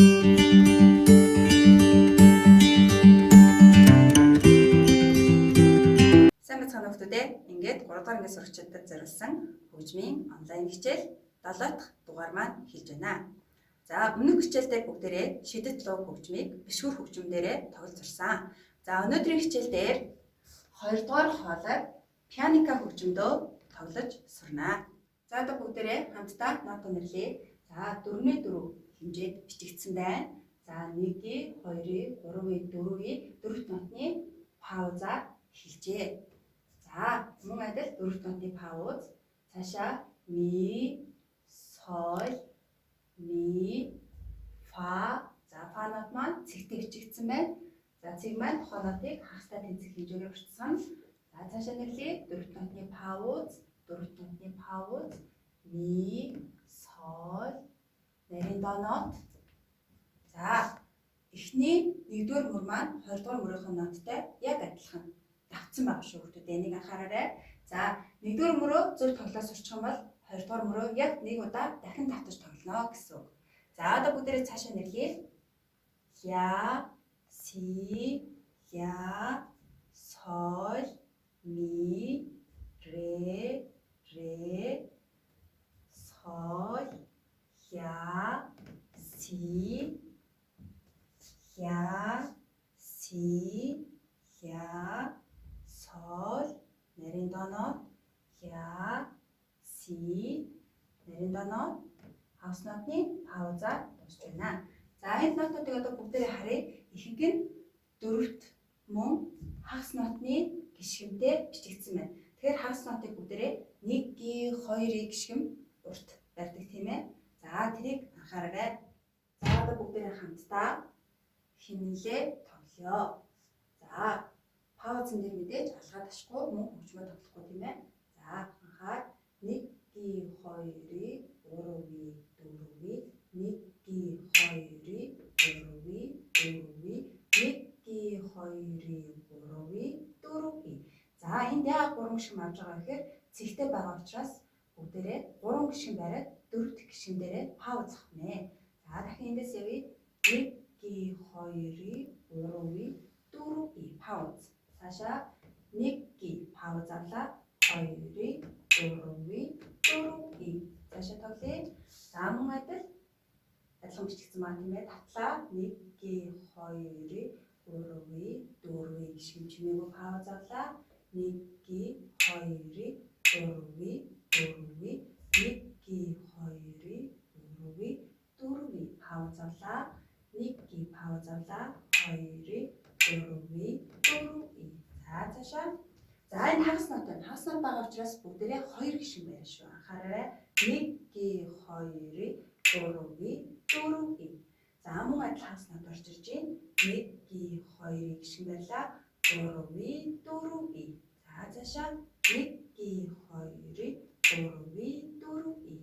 Сайн бацхан нөхдүүдээ ингээд 3 дахь ангийн сурагчдад зориулсан хөгжмийн онлайн хичээл 7 дахь дугаар маань хэлж байна. За өмнөх хичээлдээ бүгдээрээ шидэт луг хөгжмийг бишгүр хөгжмөдөрөө тоглож сурсан. За өнөөдрийн хичээл дээр 2 дугаар хоолой пианика хөгжмөдөө тоглож сурнаа. За одоо бүгдээрээ хамтдаа ноот нэрлэе. За 4-4 хэмжээд бичигдсэн байна. За 1-ийн, 2-ийн, 3-ийн, 4-ийн дөрвт нотны паузаар хэлжээ. За мөн адил дөрвт нотны пауз цаашаа ми, соль, ми, фа. За фа нот маань цэгтэй бичигдсэн байна. За цэг маань тухайн нотыг хагастай тэнцэх хэмжээгээр уртсан. За цаашаа нэрлэе. Дөрвт нотны пауз, ми, соль, нарийн до нот. За эхний 1-р мөр маань 2-р мөрийнхөө ноттой яг адилхан давцсан байгаа шүү хүүхдүүд. Энийг анхаараарай. За 1-р мөрөө зөв тоглоод сурчих юм бол 2-р мөрөө яг нэг удаа дахин давтаж тоглоно гэсэн үг. За одоо бүгдээрээ цаашаа нэрлэе. Ля, си, ля, соль, ми, ре, соль, ля, си, ля, соль, нарийн до нот, ля, си, нарийн до нот, хагас нотны паузаар дуусч байна. За энэ нотуудыг одоо бүгдээрээ харъя. Ихэнх нь дөрвт мөн хагас нотны гишгэмтэй бичигдсэн байна. Тэгэхээр хагас нотыг бүгдээрээ 1-ийн, 2-ийн гишгэм урт барьдаг тийм ээ. За тэрийг анхаараарай. За одоо бүгдээрээ хамтдаа хэмнэлээ тоглоё. За паузын дээр мэдээж алгаад ашгүй мөн хөгжмөө тоглохгүй тийм ээ. За анхаар 1-ийн, 2-ийн, 3-ийн, 4-ийн, 1-ийн, 2-ийн, 4-ийн, 1-ийн, 2-ийн, 3-ийн, 4-ийн. За энд яагаад 3 гишгэн авч байгаа гэхээр цэгтэй байгаа учраас бүгдээрээ 3 гишгэн бариад 4 дахь гишгэн дээрээ пауз авах нэ. За дахин эндээс явъя. 1-ийн, 2-ийн, 3-ийн, 4-ийн пауз. Цаашаа 1-ийн пауз авлаа. 2-ийн, 4-ийн, 4-ийн. Цаашаа тоглоё. За мөн адилхан бичигдсэн байна тийм ээ. Татлаа 1-ийн, 2-ийн, 3-ийн, 4-ийн гишгэн чимээгүй пауз авлаа. 1-ийн, 2-ийн, 3-ийн, 4-ийн, 1-ийн, 2-ийн, 3-ийн, 4-ийн пауз авлаа. 1-ийн пауз авлаа. 2-ийн, 4-ийн, 4-ийн. За цаашаа. За энэ хагас нот байна. Хагас нот байгаа учраас бүгдээрээ 2 гишгэн байна шүү. Анхаараарай. 1-ийн, 2-ийн, 3-ийн, 4-ийн. За мөн адил хагас нот орж ирж байна. 1-ийн, 2-ийн гишгэн барьлаа. 3-ийн, 4-ийн. За цаашаа 1-ийн, 2-ийн, 3-ийн, 4-ийн.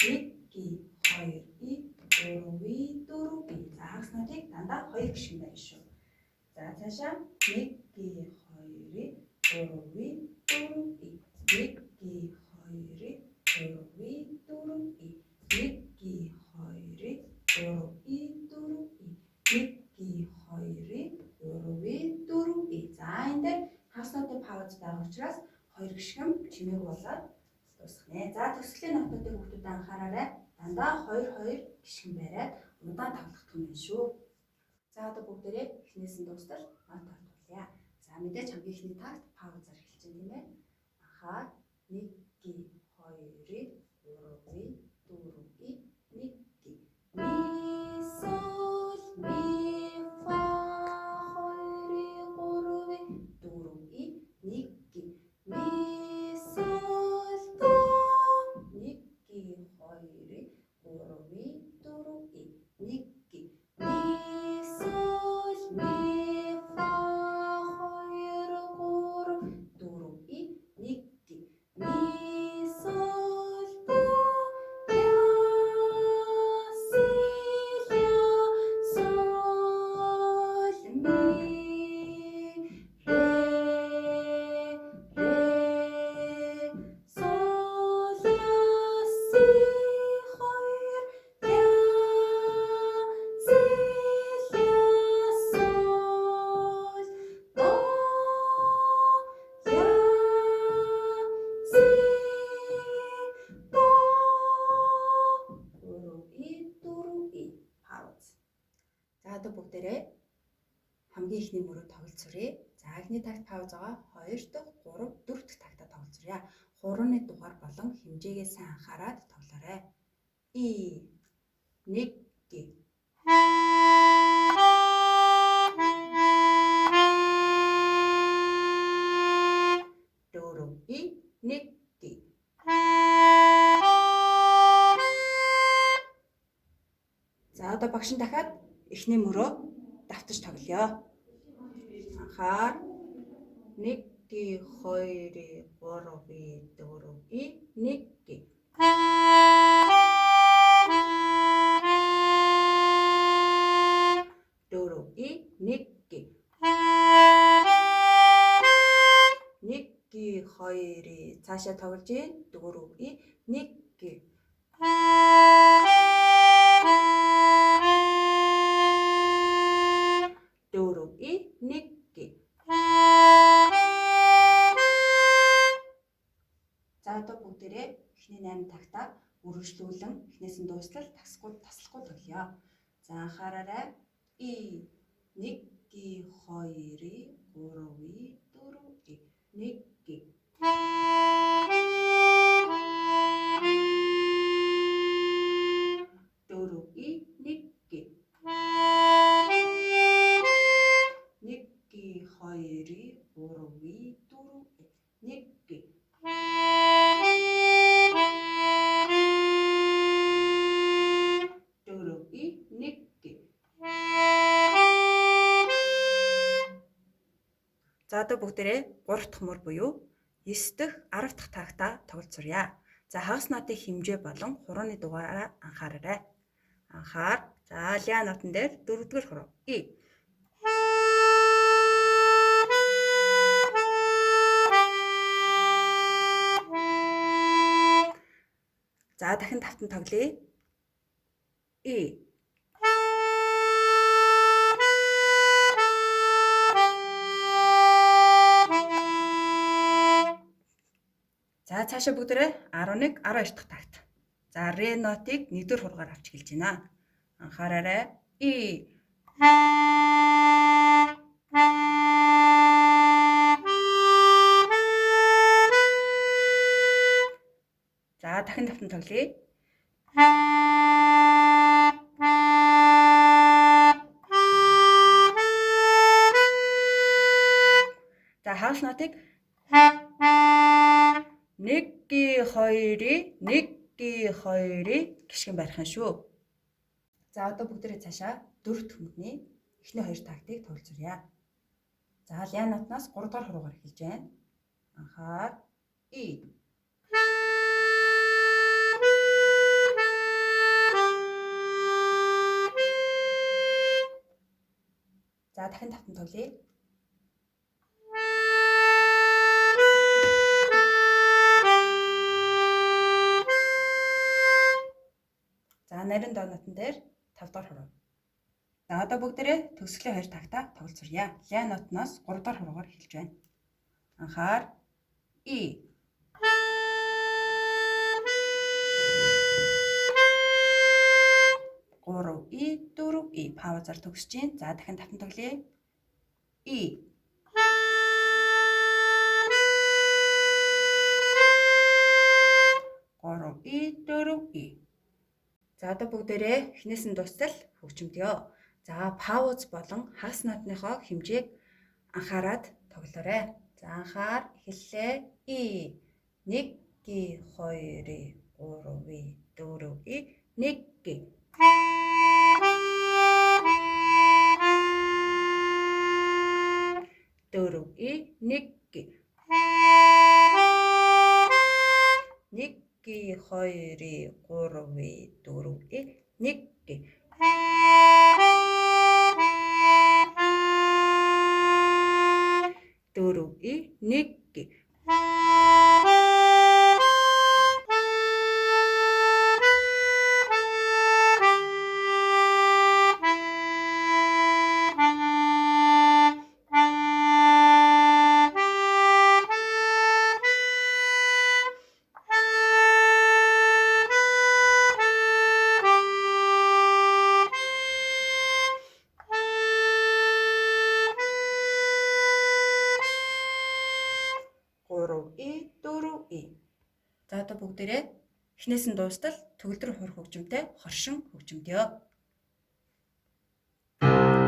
1-ийн, 2-ийн, 4-ийн, 4-ийн. За хагас нотыг дандаа 2 гишгэн байна шүү. За цаашаа 1-ийн, 2-ийн, 3-ийн, 4-ийн. 1-ийн, 2-ийн, 3-ийн, 4-ийн. 1-ийн, 2-ийн, 3-ийн, 4-ийн. 1-ийн, 2-ийн, 3-ийн, 4-ийн. За энэ дээр хагас нотны пауз байгаа учраас 2 гишгэн чимээгүй болоод дуусах нэ. За төслийн нотуудыг хүүхдүүд анхаараарай. Дандаа 2-2 гишгэн бариад удаан тоглох юм байна шүү. За одоо бүгдээрээ эхнээс нь дуустал нот ортуулъя. За мэдээж хамгийн эхний такт паузаар эхэлж байна тийм ээ. Анхаар 1-ийн, 2-ийн, 3-ийн, 4-ийн, 1-ийн. Ми, соль, ми, фа, 2-ийн, 3-ийн, 4-ийн, 1-ийн. Ми, соль, до, 1-ийн, 2-ийн, 3-ийн, 4-ийн, 1-ийн. Ми, соль, ми, фа, 2, 3, 4-ийн, 1-ийн. Ми, соль, до, одоо бүгдээрээ хамгийн ихний мөрөө тоглолцоорой. За эхний тагт паузагаа 2 дахь, 3, 4 дахь тагтаа тоглолцоорой. Хурууны дугаар болон хэмжээгээ сайн анхаарад тоглоорой. И 1 гээ. Дөрөв и 1 гээ. За одоо багш нь дахиад эхний мөрөө давтаж тоглоё. Анхаар 1 гээ, 2 гээ, 3 гээ, 4 гээ, 1 гээ. Дөрөв и 1 гээ. 1 гээ, 2 гээ, цаашаа тоглож ийн. 4 гээ, 1 гээ. Дөрөв и 1 гээ. За одоо бүгдээрээ эхний 8 тагтаа үргэлжлүүлэн эхнээс нь дуустал таслахгүй тоглоё. За анхаараарай. И 1 гээ, 2 гээ, 3 гээ, 4 гээ, 1 гээ. Дөрөв и 1 гээ. 1 гээ, 2 гээ, 3 гээ, 4 гээ, 1 гээ. Дөрөв и 1 гээ. За одоо бүгдээрээ 3 дахь мөр буюу 9 дахь, 10 дахь тагтаа тоглолцоорой. За хагас нотын хэмжээ болон хурууны дугаараа анхаараарай. Анхаар. За ля нотон дээр 4-р хуруу. И. За дахин давтан тоглоё. И. За цаашаа бүгдээрээ 11, 12 дахь такт. За ре нотыг 1-р хуруугаар авч эхэлж байна. Анхаараарай. И. За дахин давтан тоглоё. За хагас нотыг 1 гээ, 2 гээ, 1 гээ, 2 гээ гişгэн барих юм шүү. За одоо бүгдээрээ цаашаа 4 дахь мөдний эхний 2 тактыг тоглолцоорой. За ля нотноос 3 дахь хуруугаар эхэлж байна. Анхаар. И. За дахин давтан тоглоё. За нарийн доо нотон дээр 5 дахь хуруу. За одоо бүгдээрээ төгсгөлийн 2 тагтаа тоглолцоорой. Ля нотноос 3 дахь хуруугаар эхэлж байна. Анхаар. И. 3 и 4 и паузаар төгсөж чинь. За дахин давтан тоглоё. И. 3 и 4 и. За одоо бүгдээрээ эхнээс нь дуустал хөгжимдё. За пауз болон хагас нотныхоо хэмжээг анхаарад тоглоорой. За анхаар эхэллээ. И. 1 гээ, 2 гээ, 3 гээ, 4 гээ, 1 гээ. Дөрөв и 1 гээ. 1 гээ, 2 гээ, 3 гээ, 4 гээ, 1 гээ. Дөрөв и 1 гээ. одоо бүгдээрээ эхнээс нь дуустал төгөлдөр хурх хөгжимтэй хоршин хөгжимдөө. 3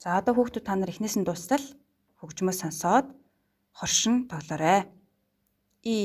За одоо хүүхдүүд та нар эхнээс нь дуустал хөгжмөө сонсоод хоршин тоглоорой. И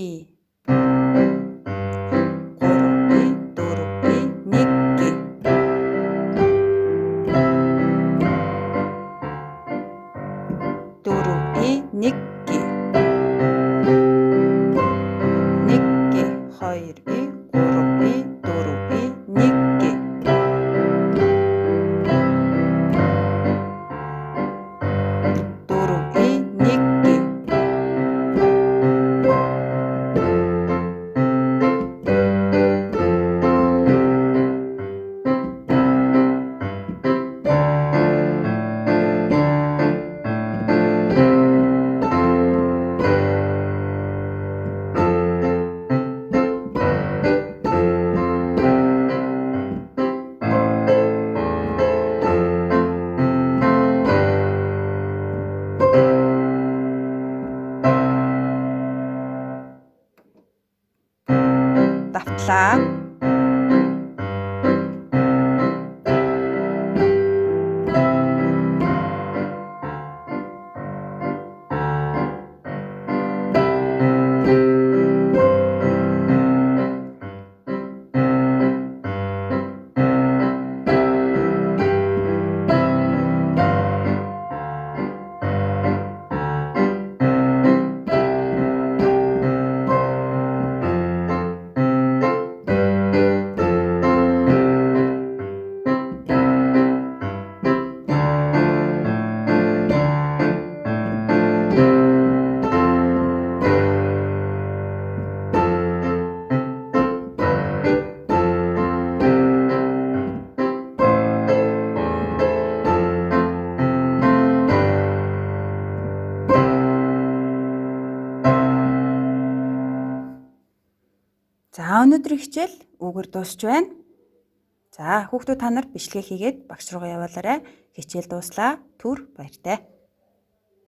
啦。За өнөөдрийн хичээл үүгээр дуусч байна. За хүүхдүүд та нар бичлэгээ хийгээд багш руугаа явуулаарай. Хичээл дууслаа. Түр баяртай.